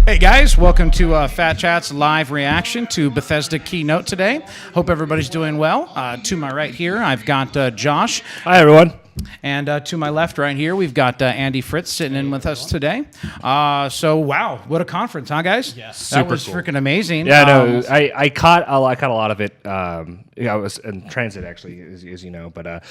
Hey guys, welcome to Phatt Chat's live reaction to Bethesda keynote today. Hope everybody's doing well. To my right here, I've got Josh. Hi, everyone. And to my left right here, we've got Andy Fritz sitting in with us today. So, wow, what a conference, huh, guys? Yeah, that was cool. Freaking amazing. Yeah, no, I caught a lot of it. I was in transit, actually, as you know, but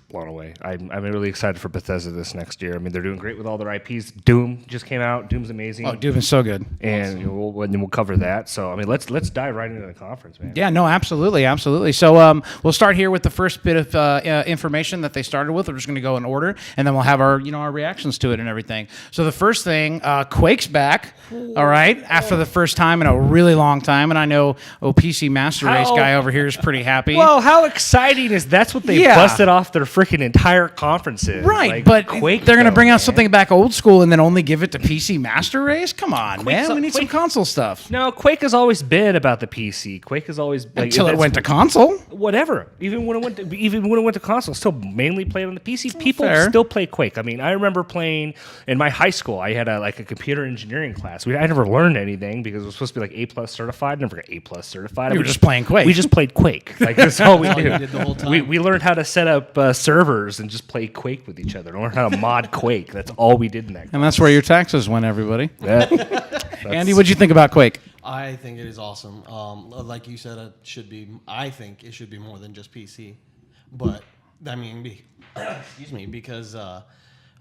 blown away. I'm really excited for Bethesda this next year. I mean, they're doing great with all their IPs. Doom just came out. Doom's amazing. Oh, Doom is so good. And awesome. we'll cover that. So, I mean, let's dive right into the conference, man. Yeah, no, absolutely. So we'll start here with the first bit of information that they started with. We're just going to go in order, and then we'll have our reactions to it and everything. So the first thing, Quake's back. All right, after the first time in a really long time, and I know PC Master Race guy over here is pretty happy. Well, how exciting is that's what they busted off their freaking entire conferences. Right, like, but Quake, they're going to bring out something back old school and then only give it to PC Master Race? Come on, man. We need some console stuff. No, Quake has always been about the PC. Quake has always been until it went to console. Whatever. Even when it went to console, still mainly played on the PC. People still play Quake. I mean, I remember playing in my high school. I had a computer engineering class. I never learned anything because it was supposed to be like A+ certified. I never got A+ certified. You were just playing Quake. We just played Quake. Like that's all we did. The whole time. We learned how to set up servers and just play Quake with each other. Learn how to mod Quake. That's all we did in that class. And that's where your taxes went, everybody. Andy, what'd you think about Quake? I think it is awesome. Like you said, I think it should be more than just PC. But I mean, excuse me, because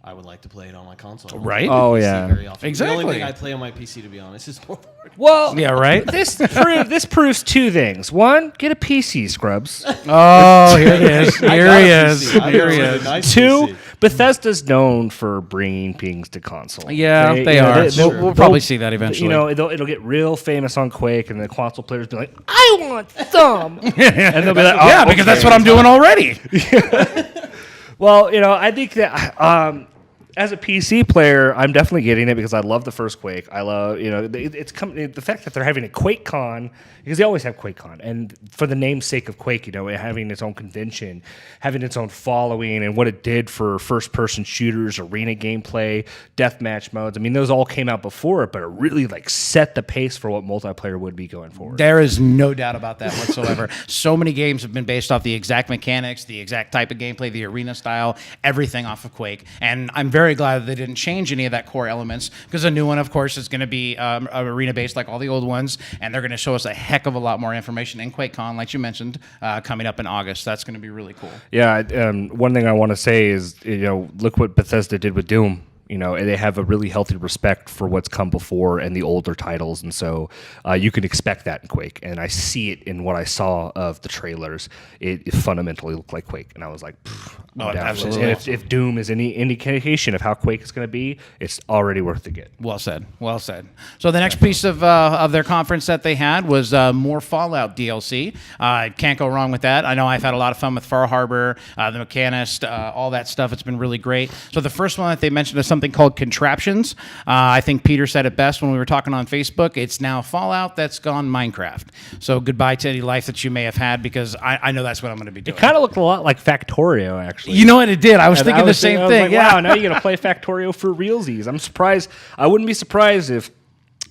I would like to play it on my console. Right? Oh yeah. Very often. Exactly. The only thing I play on my PC, to be honest, is more. Well, yeah, right. This proves two things. One, get a PC, Scrubs. Oh, here it is. Here he is. Here he is. Nice Two, PC. Bethesda's known for bringing things to console. Yeah, they are. We'll probably see that eventually. It'll get real famous on Quake, and the console players be like, "I want some," and they'll be like, "Oh, yeah, because that's what I'm doing already." Well, I think that. As a PC player, I'm definitely getting it because I love the first Quake. I love, the fact that they're having a QuakeCon, because they always have QuakeCon, and for the namesake of Quake, having its own convention, having its own following, and what it did for first-person shooters, arena gameplay, deathmatch modes. I mean, those all came out before it, but it really set the pace for what multiplayer would be going forward. There is no doubt about that whatsoever. So many games have been based off the exact mechanics, the exact type of gameplay, the arena style, everything off of Quake, and I'm very glad that they didn't change any of that core elements, because a new one, of course, is going to be arena-based like all the old ones, and they're going to show us a heck of a lot more information in QuakeCon, like you mentioned, coming up in August. That's going to be really cool. Yeah, one thing I want to say is, look what Bethesda did with Doom. They have a really healthy respect for what's come before and the older titles, and so you can expect that in Quake. And I see it in what I saw of the trailers. It fundamentally looked like Quake, and I was like, absolutely. And if Doom is any indication of how Quake is going to be, it's already worth the get. Well said. Well said. So the next piece of their conference that they had was more Fallout DLC. Can't go wrong with that. I know I've had a lot of fun with Far Harbor, the Mechanist, all that stuff. It's been really great. So the first one that they mentioned is something called Contraptions. I think Peter said it best when we were talking on Facebook. It's now Fallout that's gone Minecraft. So goodbye to any life that you may have had, because I know that's what I'm going to be doing. It kind of looked a lot like Factorio, actually. You know what it did? I was thinking the same thing. Like, wow, now you're going to play Factorio for realsies. I'm surprised. I wouldn't be surprised if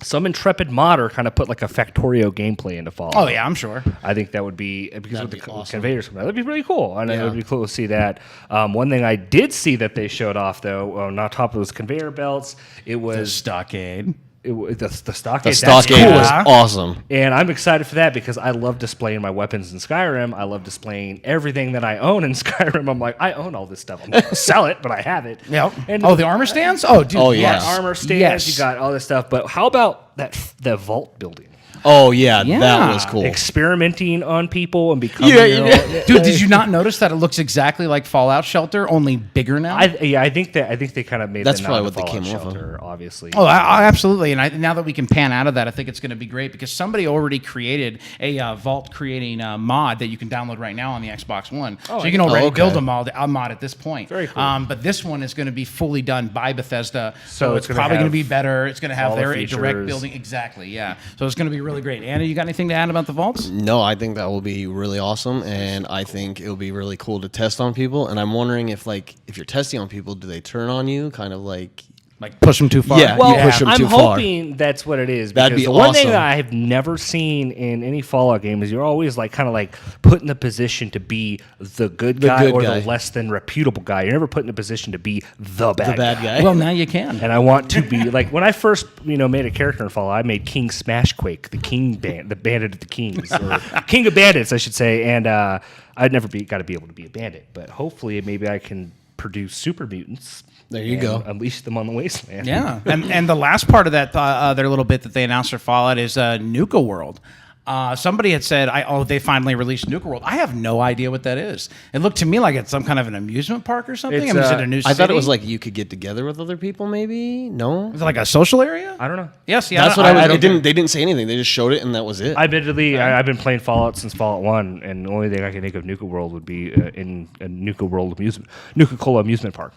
some intrepid modder kind of put like a Factorio gameplay into Fallout. Oh, yeah, I'm sure. I think that would be, because with the awesome. conveyors, that'd be really cool. And it would be cool to see that. One thing I did see that they showed off, though, on top of those conveyor belts, it was the stockade. The stockade. The stockade was awesome. And I'm excited for that because I love displaying my weapons in Skyrim. I love displaying everything that I own in Skyrim. I'm like, I own all this stuff. I'm not going to sell it, but I have it. Yep. And the armor stands? Oh, dude. Oh, you yeah. got armor stands. Yes. You got all this stuff. But how about the vault building? Oh, yeah, that was cool. Experimenting on people and becoming your own. Dude, did you not notice that it looks exactly like Fallout Shelter, only bigger now? I think they kind of made That's the probably nod to what they Fallout came off of. Shelter, obviously. Oh, absolutely. And now that we can pan out of that, I think it's going to be great, because somebody already created a vault creating mod that you can download right now on the Xbox One. So you can already build a mod at this point. Very cool. But this one is going to be fully done by Bethesda. So it's probably going to be better. It's going to have all the their direct features. building. Exactly, yeah. So it's going to be really great. Anna, you got anything to add about the vaults? No, I think that will be really awesome, and I think it'll be really cool to test on people. And I'm wondering if you're testing on people, do they turn on you, kind of like Like push them too far. Yeah. Well, you push 'em I'm too far. hoping that's what it is. That'd Because be the one thing awesome. that I have never seen in any Fallout game is you're always like kind of like put in the position to be the good guy good or guy. the less than reputable guy. You're never put in a position to be the bad, bad guy. Well, now you can. And I want to be like when I first, made a character in Fallout, I made King Smashquake, the bandit of the kings, or king of bandits, I should say. And I'd never got to be able to be a bandit, but hopefully maybe I can produce super mutants. There you and go. Unleash them on the wasteland. Yeah, and the last part of that their little bit that they announced for Fallout is Nuka World. Somebody had said, they finally released Nuka World. I have no idea what that is. It looked to me like it's some kind of an amusement park or something. It's, Is it a new city? I thought it was like you could get together with other people. Maybe no. Is it like a social area? I don't know. Yes, yeah. That's what I was. don't They didn't say anything. They just showed it, and that was it. Admittedly, I've been playing Fallout since Fallout 1, and the only thing I can think of Nuka World would be in a Nuka Cola amusement park.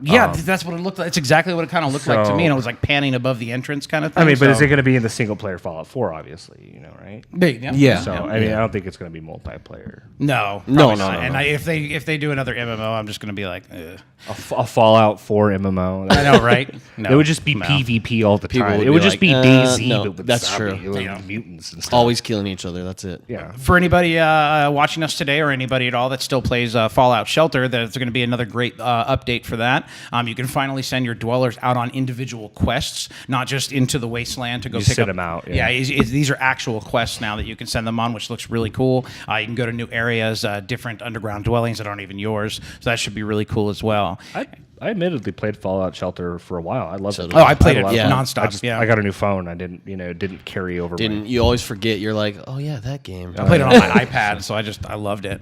Yeah, that's what it looked like. It's exactly what it kind of looked like to so- me, and it was like panning above the entrance kind of thing. I mean, but is so- it going to be in the single player Fallout 4, obviously, right? Yeah. So, I mean, I don't think it's going to be multiplayer. No, No, probably no, not. no, And no. if they do another MMO, I'm just going to be like, ugh. A Fallout 4 MMO. I know, right? No, It would just be no. PvP all the People time. would It would be just like, be DayZ, no, but with that's zombie- true. with Yeah. mutants and stuff. Always killing each other. That's it. Yeah. For anybody watching us today, or anybody at all that still plays Fallout Shelter, there's going to be another great update for that. You can finally send your dwellers out on individual quests, not just into the wasteland to go You pick sit up. them out, Yeah, yeah. these are actual quests now that you can send them on, which looks really cool. You can go to new areas, different underground dwellings that aren't even yours, so that should be really cool as well. I admittedly played Fallout Shelter for a while. I loved it. Oh, I played had it a lot of yeah. fun. nonstop. I got a new phone. I didn't carry over. Didn't you always forget? You're like, oh yeah, that game. I played it on my iPad, so I loved it.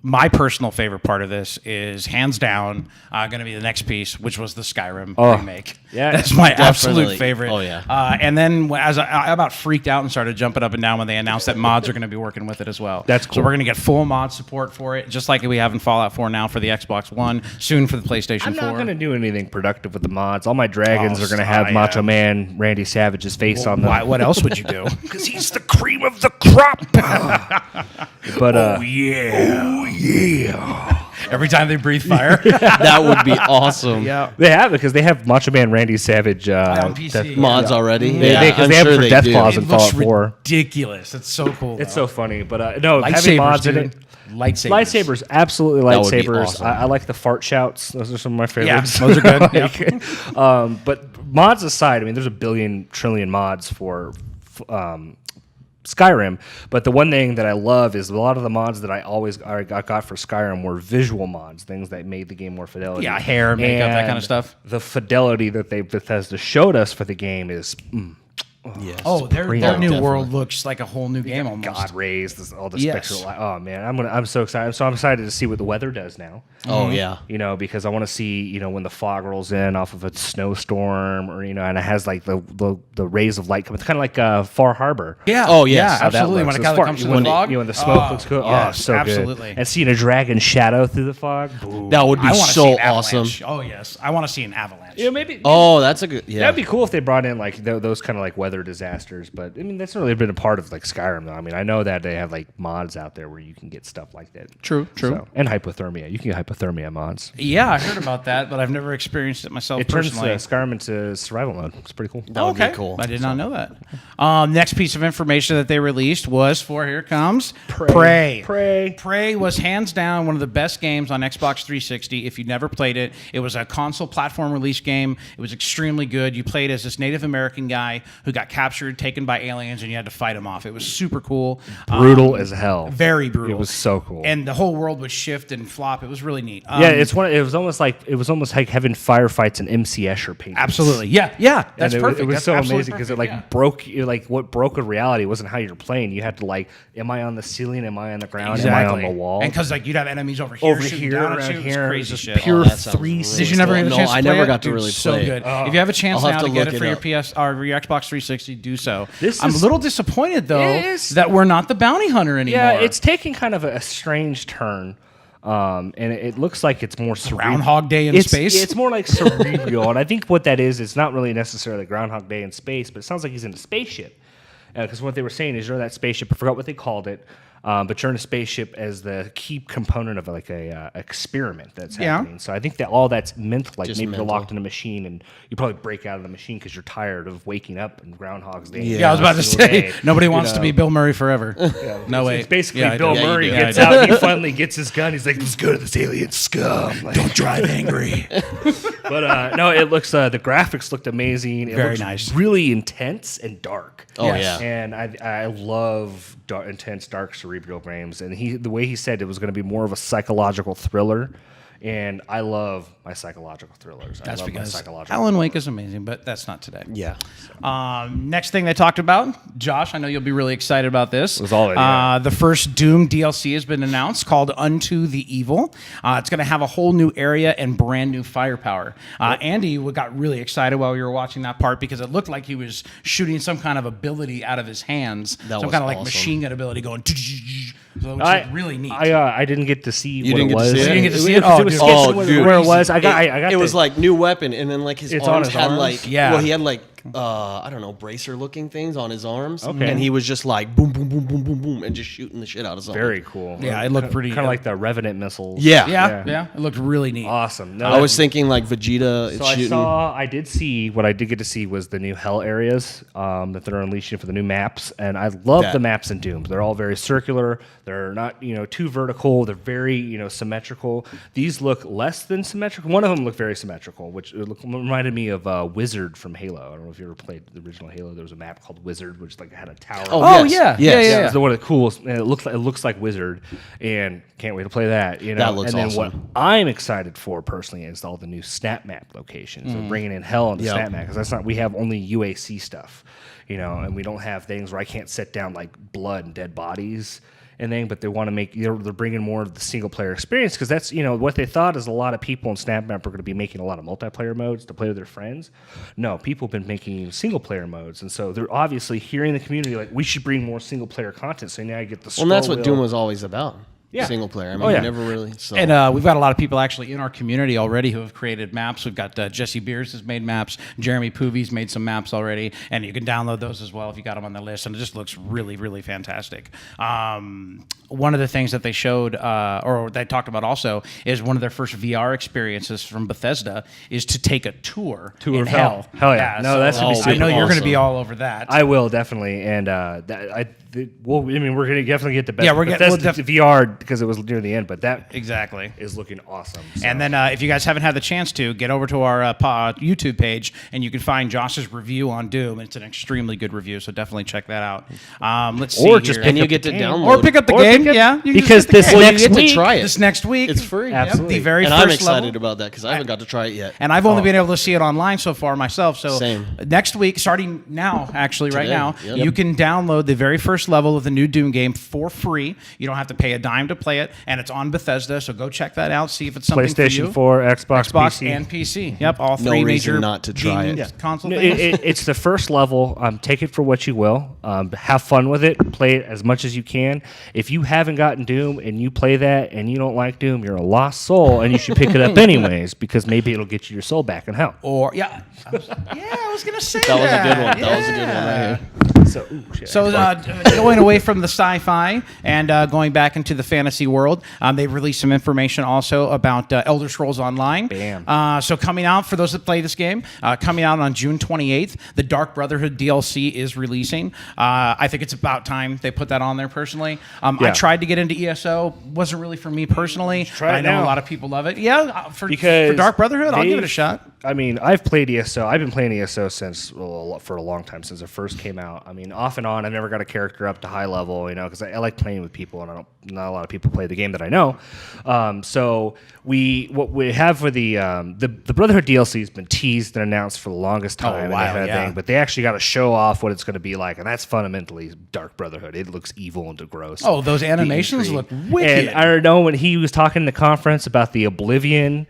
My personal favorite part of this is hands down going to be the next piece, which was the Skyrim remake. yeah, that's my absolute definitely. favorite. Oh, yeah. And then as I about freaked out and started jumping up and down when they announced that mods are going to be working with it as well. That's So cool. we're going to get full mod support for it, just like we have in Fallout 4 now for the Xbox One, soon for the PlayStation I'm 4. not going to do anything productive with the mods. All my dragons Oh, are going to have yeah. Macho Man Randy Savage's face on them. Why, what else would you do? Because he's the cream of the crop. But Every time they breathe fire. That would be awesome. Yeah. they have because they have Macho Man Randy Savage On PC. Death- Mods already. They Yeah, I'm have sure it for they Death do. Claws It in looks Fallout 4. ridiculous. It's so cool. It's though. so funny, but no, having Lightsabers, mods in dude. it. Lightsabers. Lightsabers, absolutely That would be lightsabers. awesome. I like the fart shouts. Those are some of my Yeah, favorites. those are good. Like, but mods aside, I mean, there's a billion trillion mods for Skyrim. But the one thing that I love is a lot of the mods that I got for Skyrim were visual mods, things that made the game more fidelity. Yeah, hair, makeup, that kind of And stuff. The fidelity that Bethesda showed us for the game is. Yes. Oh, their supreme. new Definitely. world looks like a whole new game almost. God rays, all the Yes. spectral light. Oh man, I'm so excited. So I'm excited to see what the weather does now. Oh yeah. Because I want to see, when the fog rolls in off of a snowstorm, or and it has like the rays of light coming. It's kind of like Far Harbor. Yeah. Oh, yes. Yeah, How that absolutely. When looks. it It's kind of far- comes to when the it- fog. when the smoke looks good. Yes, So absolutely. good. And seeing a dragon shadow through the fog. Boom. That would be I want to see so an awesome. avalanche. Oh yes, I want to see an avalanche. Maybe. Oh, that's a good. Yeah. That'd be cool if they brought in like those kind of like weather disasters, but I mean that's not really been a part of like Skyrim though. I mean I know that they have like mods out there where you can get stuff like that. True. So, and hypothermia. You can get hypothermia mods. Yeah, I heard about that, but I've never experienced it myself It turns personally. Skyrim into survival mode. It's pretty cool. That would be cool. I did not know that. Next piece of information that they released was for here comes Prey. Prey was hands down one of the best games on Xbox 360. If you never played it, it was a console platform release game. It was extremely good. You played as this Native American guy who got captured, taken by aliens, and you had to fight him off. It was super cool. Brutal as hell. Very brutal. It was so cool. And the whole world would shift and flop. It was really neat. Yeah, it was almost like having firefights in MC Escher paintings. Absolutely. Yeah. That's And perfect. It was That's so absolutely amazing because it perfect, like yeah. broke what broke a reality wasn't how you're playing. You had to like, am I on the ceiling? Am I on the ground? Am I on the wall? And because like you'd have enemies over here, Over shooting here, down at around you. It was here, crazy just shit. pure that sounds 360. Did you never get a No, chance to I play never it? got to Dude, really so play it. good. If you have a chance I'll have now to to get look it for it your up. PS or your Xbox 360, do so. This I'm a is- little disappointed though It is- that we're not the bounty hunter anymore. Yeah, it's taking kind of a strange turn. And it looks like it's more cerebral. Groundhog Day in space. It's more like cerebral, and I think what that is, it's not really necessarily Groundhog Day in space, but it sounds like he's in a spaceship. Because what they were saying is you're in that spaceship. I forgot what they called it. but you're in a spaceship as the key component of like a experiment that's happening. So I think that all that's meant like Just maybe mental. you're locked in a machine and you probably break out of the machine because you're tired of waking up in Groundhog's Day. Yeah, I was about to say, nobody wants to be Bill Murray forever. No way. It's basically Yeah, I Bill do. Murray you do. gets out and he finally gets his gun. He's like, let's go to this alien scum. Like, Don't drive angry. but no, it looks, the graphics looked amazing. It Very looks nice. really intense and dark. Oh, Yes. yeah. And I love intense, dark, cerebral games. And the way he said it was going to be more of a psychological thriller. And I love my psychological thrillers. That's I love my because psychological Alan Wake is amazing, but that's not today. Yeah. Next thing they talked about, Josh, I know you'll be really excited about this. was all it, yeah. The first Doom DLC has been announced called Unto the Evil. It's going to have a whole new area and brand new firepower. Andy got really excited while we were watching that part because it looked like he was shooting some kind of ability out of his hands. Some was kind of like awesome. machine gun ability going. So it was really neat. I didn't get to see what didn't it get to was. see it? You didn't get to see it? It Oh, was dude. sketchy Oh, dude. where it was. I got it was the- like new weapon, and then like his It's on arms his had arms? like Yeah. well, he had like I don't know, bracer looking things on his arms, Okay. and he was just like boom, boom, boom, boom, boom, boom, and just shooting the shit out of something. very cool. Yeah, it looked pretty- Kind of like the Revenant missiles. Yeah. yeah, it looked really neat. Awesome. No, I was thinking like Vegeta So shooting. I did see, what I did get to see was the new hell areas that they're unleashing for the new maps, and I love That- the maps in Doom. They're all very circular. They're not, too vertical. They're very, symmetrical. These look less than symmetrical. One of them looked very symmetrical, which reminded me of Wizard from Halo. I don't know if you ever played the original Halo. There was a map called Wizard, which like had a tower. Oh, yes. yeah. Yes. Yeah. It's one of the coolest, and it looks like Wizard, and can't wait to play that. That looks and then awesome. what I'm excited for personally is all the new snap map locations. They're bringing in hell into Yep. snap map because we have only UAC stuff, and we don't have things where I can't set down like blood and dead bodies and thing. But they want to make they're bringing more of the single player experience because that's what they thought is a lot of people in snap map are going to be making a lot of multiplayer modes to play with their friends. No, people have been making single player modes, and so they're obviously hearing the community like we should bring more single player content. So now you get the well, and that's what scroll Doom wheel. was always about. Yeah. Single player. I mean, Oh, yeah. you never really. So. And we've got a lot of people actually in our community already who have created maps. We've got Jesse Beers has made maps. Jeremy Poovy's made some maps already. And you can download those as well if you got them on the list. And it just looks really, really fantastic. One of the things that they showed, or they talked about also, is one of their first VR experiences from Bethesda is to take a tour in of hell. Hell yeah. No, so that's gonna be I know super you're going to be awesome. all over that. I will definitely, and we're gonna definitely get the best. Yeah, we're getting- Bethesda VR because it was near the end, but that exactly. is looking awesome. So. And then if you guys haven't had the chance to, get over to our YouTube page, and you can find Josh's review on Doom. It's an extremely good review, so definitely check that out. Let's see Or just here. pick and you up get the to game. download. Or pick up the Or game, pick up- yeah. You can because just get the this game. Well, you next get to week, try it. This next week. It's free. Yep, Absolutely. the very and first I'm excited level. about that because I haven't got to try it yet. And I've only been able to see it online so far myself. So Same. next week, starting now, actually right Today, now, yep. you can download the very first level of the new Doom game for free. You don't have to pay a dime to play it, and it's on Bethesda. So go check that out. See if it's something for you. PlayStation 4, Xbox, Xbox PC. and PC. Yep, all No three reason major not to try gaming it. console No, things. it's the first level. Take it for what you will. Have fun with it. Play it as much as you can. If you haven't gotten Doom and you play that and you don't like Doom, you're a lost soul, and you should pick it up anyways because maybe it'll get you your soul back in hell. Or I was gonna say That was a good one. That was a good one right here. So, shit. So going away from the sci-fi and going back into the fantasy world, they released some information also about Elder Scrolls Online. Bam. So coming out, for those that play this game, coming out on June 28th, the Dark Brotherhood DLC is releasing. I think it's about time they put that on there personally. I Yeah. tried to get into ESO. Wasn't really for me personally. Try it I know now. a lot of people love it. Yeah, for Because Dark Brotherhood, I'll give it a they've- shot. I mean, I've played ESO. I've been playing ESO for a long time, since it first came out. I mean, off and on, I've never got a character up to high level, because I like playing with people, and not a lot of people play the game that I know. So what we have for the Brotherhood DLC has been teased and announced for the longest time. and wow, that kind of yeah. thing, but they actually got to show off what it's going to be like, and that's fundamentally Dark Brotherhood. It looks evil and gross. Oh, those animations intrigue. look wicked. And I don't know, when he was talking in the conference about the Oblivion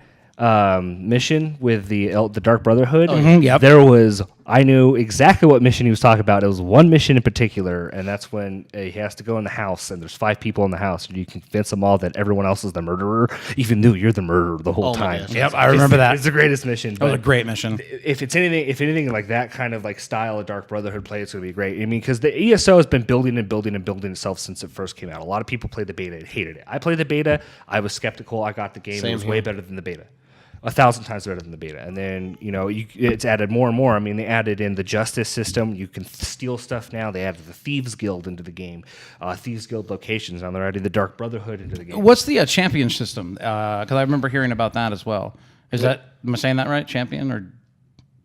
mission with the Dark Brotherhood, Yep. there was I knew exactly what mission he was talking about. It was one mission in particular, and that's when he has to go in the house, and there's 5 people in the house, and you can convince them all that everyone else is the murderer, even though you're the murderer the whole time. gosh. Yep, I remember that. It's the greatest mission. That was a great mission. If anything like that kind of like style of Dark Brotherhood play, it's going to be great. I mean, because the ESO has been building itself since it first came out. A lot of people played the beta and hated it. I played the beta. I was skeptical. I got the game. It was way better than the beta. 1,000 times better than the beta. And then, it's added more and more. I mean, they added in the justice system. You can steal stuff now. They added the Thieves Guild into the game. Thieves Guild locations. Now they're adding the Dark Brotherhood into the game. What's the champion system? Because I remember hearing about that as well. Am I saying that right? Champion, or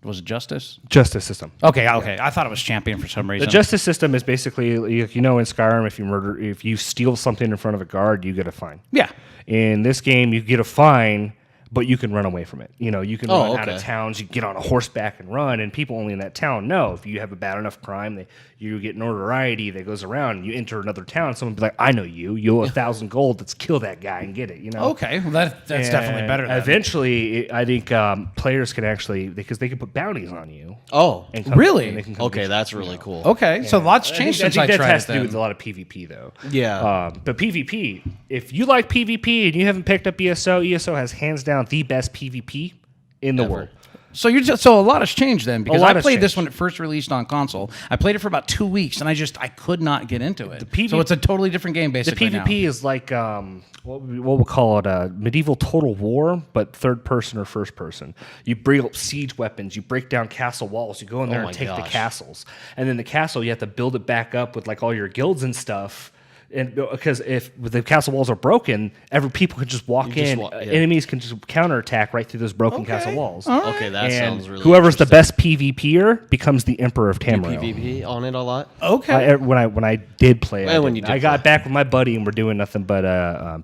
was it justice? Justice system. Okay. I thought it was champion for some reason. The justice system is basically, in Skyrim, if you steal something in front of a guard, you get a fine. Yeah. In this game, you get a fine, but you can run away from it. You can run out of towns. You get on a horseback and run, and people only in that town know. If you have a bad enough crime, you get notoriety that goes around. And you enter another town, someone will be like, "I know you. You owe 1,000 gold. Let's kill that guy and get it." Okay, well that's definitely better. Then. Eventually, I think players can actually, because they can put bounties on you. Oh, really? Okay, that's really cool. Okay, so lots changed since I think tried that has it. to do Then. with a lot of PvP though. Yeah. But PvP, if you like PvP and you haven't picked up ESO has hands down the best PvP in the world. So a lot has changed then, because I played this changed. when it first released on console. I played it for about 2 weeks, and I could not get into it. The so it's a totally different game The basically. PvP is like what we'll call it a medieval Total War, but third person or first person. You bring up siege weapons, you break down castle walls, you go in there and take the castles, and then the castle you have to build it back up with like all your guilds and stuff. And because if the castle walls are broken, people can just walk in. Enemies can just counterattack right through those broken castle walls. Right. Okay, that sounds really. Whoever's the best PvPer becomes the Emperor of Tamriel. PvP on it a lot. Okay. When I did play, I got back with my buddy and we're doing nothing but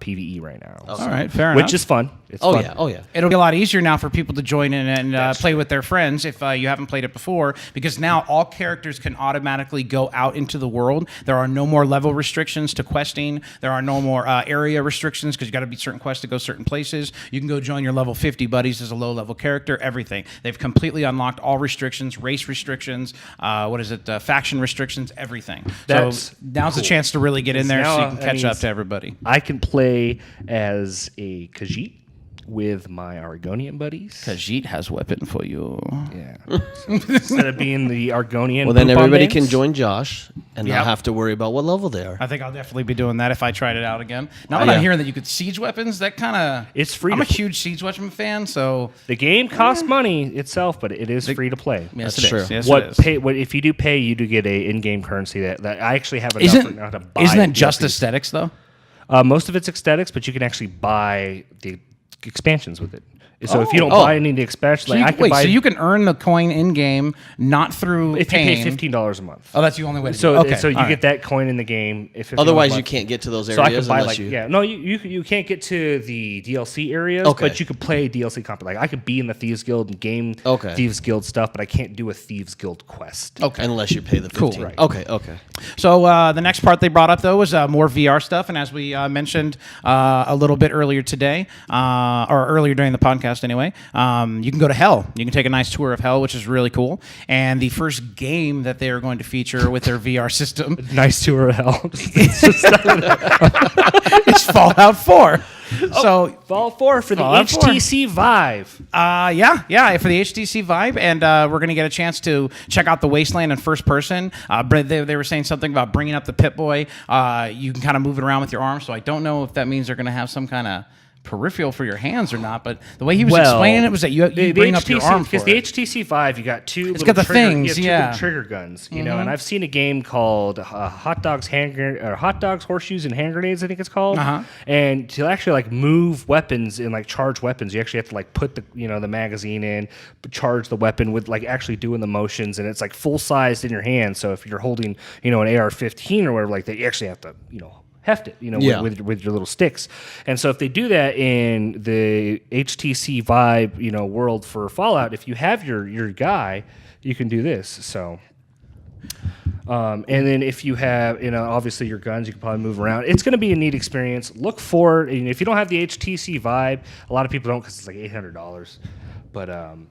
PvE right now. All right, fair enough. Which is fun. It's fun. Yeah. It'll be a lot easier now for people to join in and play with their friends if you haven't played it before, because now all characters can automatically go out into the world. There are no more level restrictions to questing. There are no more area restrictions because you got to beat certain quests to go certain places. You can go join your level 50 buddies as a low-level character, everything. They've completely unlocked all restrictions, race restrictions, faction restrictions, everything. So now's a chance to really get in there so you can catch up to everybody. I can play as a Khajiit with my Argonian buddies. Khajiit has weapon for you. Yeah. So instead of being the Argonian, Well, then everybody names, can join Josh and not have to worry about what level they are. I think I'll definitely be doing that if I tried it out again. Now that I'm hearing that you could siege weapons, that kind of... It's free. I'm a huge siege weapon fan, so... The game costs money itself, but it is free to play. Yes, That's true. Yes, If you do pay, you do get a in-game currency that I actually have enough now to buy. Isn't that just aesthetics, though? Most of it's aesthetics, but you can actually buy the expansions with it. So if you don't buy any of the expansions, So you can earn the coin in game, not through if paying. you pay $15 a month. Oh, that's the only way to So, do it. Okay. so you all get right. that coin in the game. Otherwise, you can't get to those So I areas could buy unless you... No, you can't get to the DLC areas, but you could play DLC content. Like I could be in the Thieves Guild and game Thieves Guild stuff, but I can't do a Thieves Guild quest. Okay. Unless you pay the 15. Cool. Right. Okay. So the next part they brought up, though, was more VR stuff. And as we mentioned a little bit earlier today, or earlier during the podcast anyway, you can go to Hell. You can take a nice tour of Hell, which is really cool. And the first game that they are going to feature with their VR system... Nice tour of Hell. It's Fallout 4. So Fallout 4 for the Fallout 4. HTC Vive. Yeah, for the HTC Vive, and we're going to get a chance to check out the Wasteland in first person. They were saying something about bringing up the Pip-Boy. You can kind of move it around with your arms, so I don't know if that means they're going to have some kind of peripheral for your hands or not, but the way he was explaining it was that you bring up your arm for because the HTC Vive, you got two. It's got the things, two little trigger guns, you know. And I've seen a game called Hot Dogs, Horseshoes, and Hand Grenades. I think it's called. And to actually like move weapons and like charge weapons, you actually have to like put the the magazine in, charge the weapon with like actually doing the motions, and it's like full sized in your hand. So if you're holding an AR-15 or whatever like that, you actually have to heft it, with your little sticks. And so if they do that in the HTC Vive, world for Fallout, if you have your guy, you can do this. So, and then if you have, obviously your guns, you can probably move around. It's going to be a neat experience. Look for it. If you don't have the HTC Vive, a lot of people don't because it's like $800. But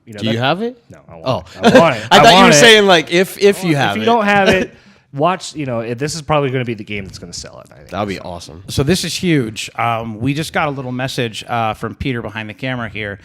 Do you have it? No, I want it. I want it. I thought you were want it. saying like if you have it. If you don't have it, watch. This is probably going to be the game that's going to sell it. I think that would be awesome. So this is huge. We just got a little message from Peter behind the camera here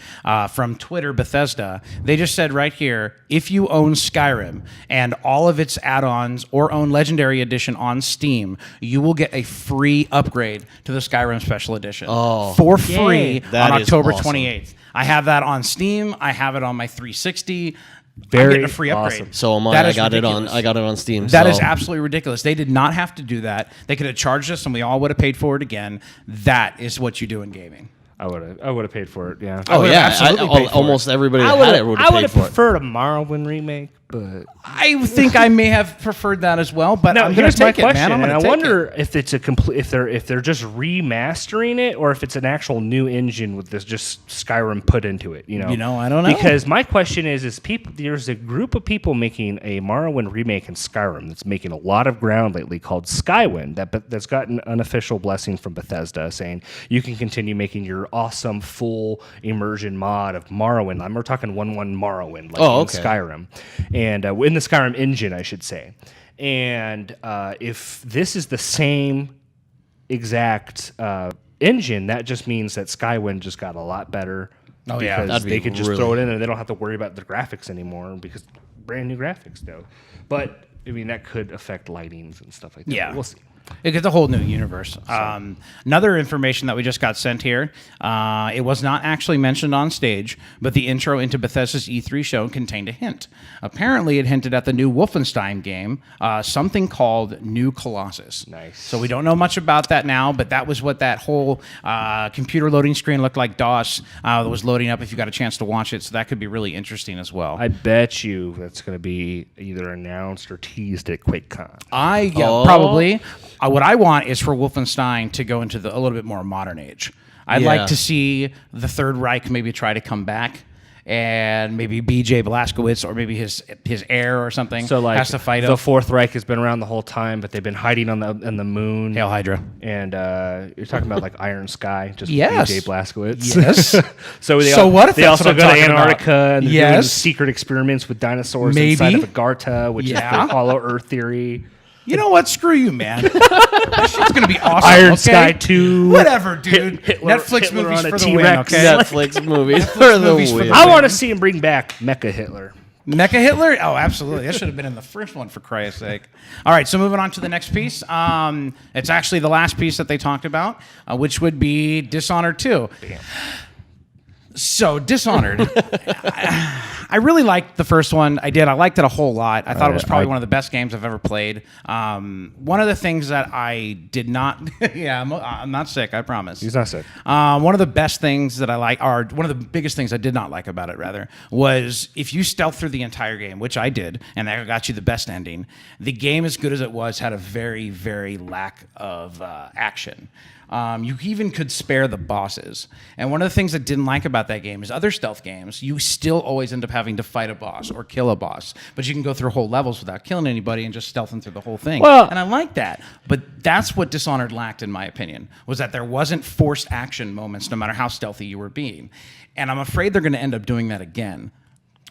from Twitter Bethesda. They just said right here, if you own Skyrim and all of its add-ons or own Legendary Edition on Steam, you will get a free upgrade to the Skyrim Special Edition for free That on is October awesome. 28th. I have that on Steam. I have it on my 360. I'm Very getting a free upgrade. awesome. So am I. That I is got ridiculous. it on Steam. That so. is absolutely ridiculous. They did not have to do that. They could have charged us, and we all would have paid for it again. That is what you do in gaming. I would have paid for it. Yeah. Oh would've yeah, absolutely paid for almost everybody I that would had it would have paid have for it. preferred a Morrowind remake, but I think I may have preferred that as well, but now I'm going here's to my take it, man. question, I'm and going I to take wonder it. if it's a complete if they're just remastering it or if it's an actual new engine with this just Skyrim put into it. I don't know. Because my question is people there's a group of people making a Morrowind remake in Skyrim that's making a lot of ground lately called Skywind that's gotten unofficial blessing from Bethesda saying you can continue making your awesome full immersion mod of Morrowind. We're talking 1.1 Morrowind like in okay. Skyrim. And in the Skyrim engine, I should say. And if this is the same exact engine, that just means that Skywind just got a lot better. Oh, yeah. Because That'd be they could just really- throw it in and they don't have to worry about the graphics anymore because brand new graphics, though. But, I mean, that could affect lightings and stuff like that. Yeah. We'll see. It gets a whole new universe. Another information that we just got sent here, it was not actually mentioned on stage, but the intro into Bethesda's E3 show contained a hint. Apparently, it hinted at the new Wolfenstein game, something called New Colossus. Nice. So we don't know much about that now, but that was what that whole computer loading screen looked like. DOS that was loading up if you got a chance to watch it, so that could be really interesting as well. I bet you that's going to be either announced or teased at QuakeCon. Probably. What I want is for Wolfenstein to go into a little bit more modern age. I'd Yeah. like to see the Third Reich maybe try to come back, and maybe B.J. Blazkowicz or maybe his heir or something So, like, has to fight the him. Fourth Reich has been around the whole time, but they've been hiding on the moon. Hail Hydra. And you're talking about like Iron Sky, just Yes. B.J. Blazkowicz. Yes. So what if they that's also what I'm go to talking about? Antarctica and they're doing Yes. secret experiments with dinosaurs Maybe. inside of Agartha, which Yeah. is the hollow Earth theory. You know what? Screw you, man. This shit's gonna be awesome. Iron okay? Sky 2. Whatever, dude. Netflix Hitler movies on a for the win, T-Rex. okay? Netflix movies for the movies for win. the I want to see him bring back Mecha Hitler. Mecha Hitler? Oh, absolutely. That should have been in the first one, for Christ's sake. All right, so moving on to the next piece. It's actually the last piece that they talked about, which would be Dishonored 2. Damn. So, Dishonored. I really liked the first one. I did. I liked it a whole lot. I thought it was probably one of the best games I've ever played. One of the things that I did not... yeah, I'm not sick, I promise. He's not sick. One of the best things that I like, or one of the biggest things I did not like about it, rather, was if you stealth through the entire game, which I did, and that got you the best ending, the game, as good as it was, had a very, very lack of action. You even could spare the bosses. And one of the things I didn't like about that game is other stealth games, you still always end up having to fight a boss or kill a boss. But you can go through whole levels without killing anybody and just stealthing through the whole thing. Well- And I like that. But that's what Dishonored lacked, in my opinion, was that there wasn't forced action moments no matter how stealthy you were being. And I'm afraid they're going to end up doing that again.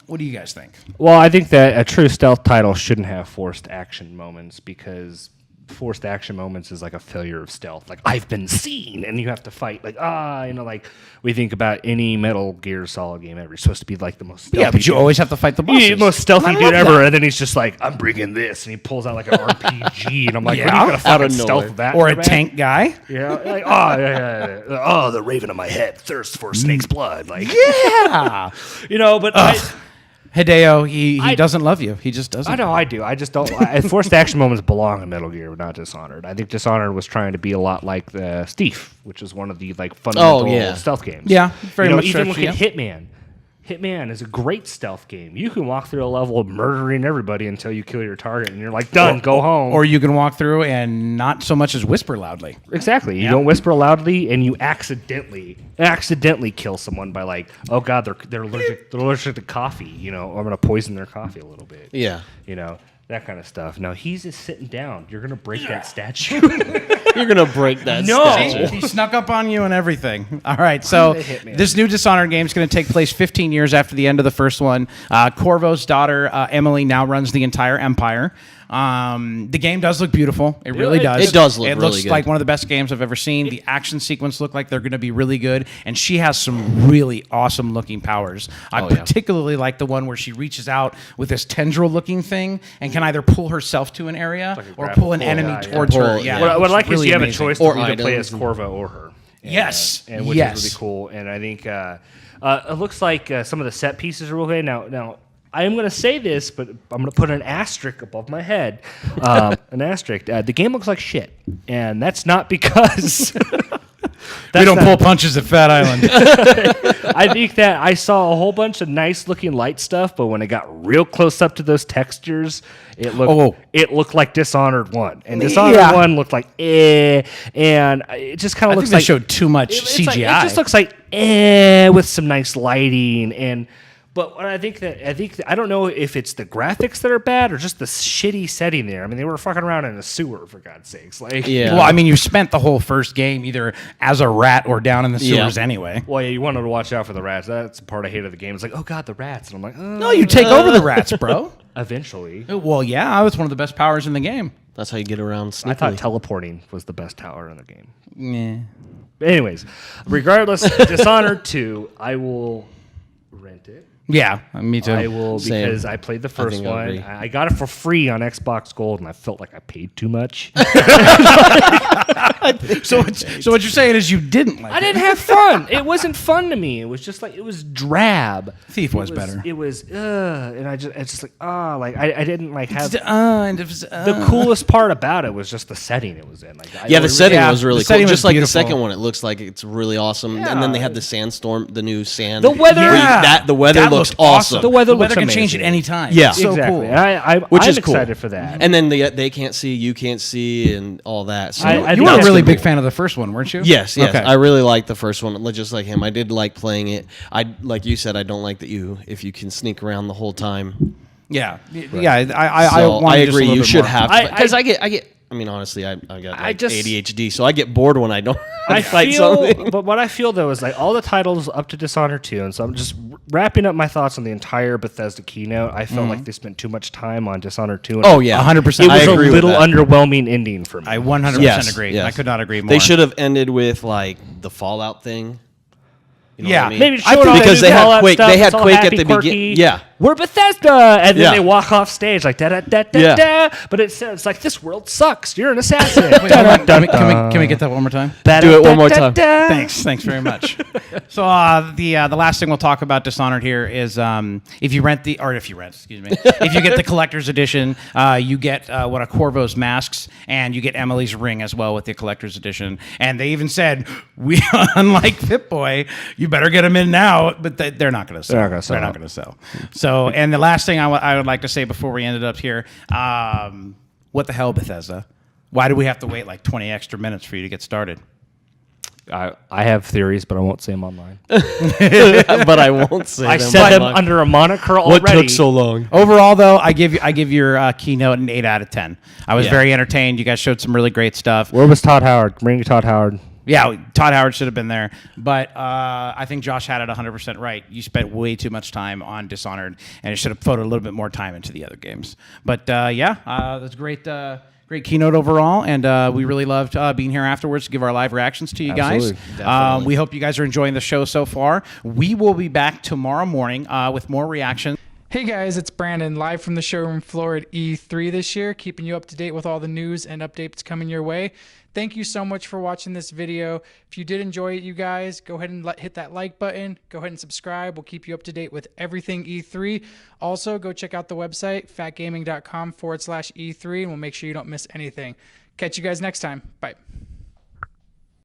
What do you guys think? Well, I think that a true stealth title shouldn't have forced action moments because forced action moments is like a failure of stealth. Like, I've been seen, and you have to fight. Like, like we think about any Metal Gear Solid game ever. You're supposed to be like the most stealthy. Yeah, but you always have to fight the bosses. Yeah, the most stealthy And I dude love ever, that. and then he's just like, "I'm bringing this," and he pulls out like an RPG, and I'm like, Yeah. "What are you gonna Out fucking of stealth nowhere. that?" Or a man? tank guy. Yeah, like yeah. Oh, the raven of my head thirsts for snake's blood. Like, Yeah. but Hideo, he doesn't love you. He just doesn't. I know I do. I just don't. Forced action moments belong in Metal Gear, but not Dishonored. I think Dishonored was trying to be a lot like the Thief, which is one of the like fundamental stealth games. Yeah, very much even so, look yeah. at Hitman. Hitman is a great stealth game. You can walk through a level of murdering everybody until you kill your target, and you're like, done, go home. Or you can walk through and not so much as whisper loudly. Exactly. You don't whisper loudly, and you accidentally kill someone by like, oh god, they're allergic to coffee. I'm gonna poison their coffee a little bit. Yeah. That kind of stuff. No, he's just sitting down. You're gonna break that statue. You're gonna break that. No. statue. He snuck up on you and everything. All right, so this new Dishonored game is going to take place 15 years after the end of the first one. Corvo's daughter, Emily, now runs the entire empire. The game does look beautiful. It really does. It does look It really looks good. like one of the best games I've ever seen. The action sequence look like they're going to be really good, and she has some really awesome looking powers. I particularly like the one where she reaches out with this tendril looking thing and can either pull herself to an area or pull an enemy towards her. Pull, Yeah, yeah. What I like really is you have a amazing. choice Or to either play as items. Corvo or her. And, Yes. and which Yes. is really cool. And I think it looks like some of the set pieces are real good. Now I am going to say this, but I'm going to put an asterisk above my head. An asterisk. The game looks like shit, and that's not because We don't pull punches at Phatt Island. I think that I saw a whole bunch of nice looking light stuff, but when it got real close up to those textures, it looked like Dishonored 1. And Dishonored 1 looked like and it just kind I of think looks they like showed too much it's CGI. like- it just looks like with some nice lighting but what I think I don't know if it's the graphics that are bad or just the shitty setting there. I mean, they were fucking around in a sewer, for God's sakes. Like, Yeah. Well, I mean, you spent the whole first game either as a rat or down in the sewers anyway. well, yeah, you wanted to watch out for the rats. That's the part I hate of the game. It's like, oh god, the rats, and I'm like, No, you take over the rats, bro. eventually. Well, yeah, it's one of the best powers in the game. That's how you get around sneakily. I thought teleporting was the best tower in the game. Yeah. Anyways, regardless, Dishonored 2, I will rent it. Yeah, me too. I will Same. because I played the first think I one. agree. I got it for free on Xbox Gold, and I felt like I paid too much. So what you're saying is you didn't like I didn't have fun. It wasn't fun to me. It was just like it was drab. Thief was better. It was and it's just like I didn't like have the the coolest part about it was just the setting it was in. Like Yeah, the setting yeah, was really the cool. setting was Just like beautiful. the second one, it looks like it's really awesome. And then they had the sandstorm, the new sand. The weather- where Yeah. the weather That looks looked awesome. The weather looks can change amazing. at any time. Yeah. It's so exactly. cool. And Which I'm is cool. excited for that. And then they can't see, you can't see, and all that. So I You think were a that's really gonna big fan of the first one, weren't you? yes. Okay. I really liked the first one, just like him. I did like playing it. Like you said, I don't like that if you can sneak around the whole time. Yeah. Yeah. I So want I just a agree. little You bit should more. have I- because I get. I mean, honestly, I got like just- ADHD, so I get bored when I don't I fight feel, something. but what I feel though is like all the titles up to Dishonored 2, and so I'm just wrapping up my thoughts on the entire Bethesda keynote. I felt like they spent too much time on Dishonored 2. And Oh yeah, 100%. it was I a agree with little that. underwhelming ending for me. I 100% Yes, agree. yes. I could not agree more. They should have ended with like the Fallout thing. You know Yeah. what I mean? Maybe I show think all that because new they had Fallout Quake- stuff, they had it's all Quake at happy, the quirky. begin- yeah. We're Bethesda, and then Yeah. they walk off stage like da da da da Yeah. da. But it's like this world sucks. You're an assassin. Wait, hold on. Can we get that one more time? Do it one more time. Thanks very much. So the last thing we'll talk about Dishonored here is if you get the collector's edition, you get one of Corvo's masks, and you get Emily's ring as well with the collector's edition. And they even said, we unlike Pip-Boy, you better get them in now. But they're not going to sell. They're not gonna sell. They're not going to sell. So, and the last thing I would like to say before we ended up here, what the hell, Bethesda? Why do we have to wait like 20 extra minutes for you to get started? I have theories, but I won't say them online. But I won't say I them. said them Like, under a moniker what already. took so long? Overall, though, I give your keynote an 8 out of 10. I was very entertained. You guys showed some really great stuff. Where was Todd Howard? Bring Todd Howard. Yeah, Todd Howard should have been there, but I think Josh had it 100% right. You spent way too much time on Dishonored, and it should have put a little bit more time into the other games. But that's great. Great keynote overall, and we really loved being here afterwards to give our live reactions to you guys. Definitely. We hope you guys are enjoying the show so far. We will be back tomorrow morning with more reactions. Hey guys, it's Brandon, live from the showroom floor at E3 this year, keeping you up to date with all the news and updates coming your way. Thank you so much for watching this video. If you did enjoy it, you guys, go ahead and hit that like button. Go ahead and subscribe. We'll keep you up to date with everything E3. Also, go check out the website, phatgaming.com/E3, and we'll make sure you don't miss anything. Catch you guys next time. Bye.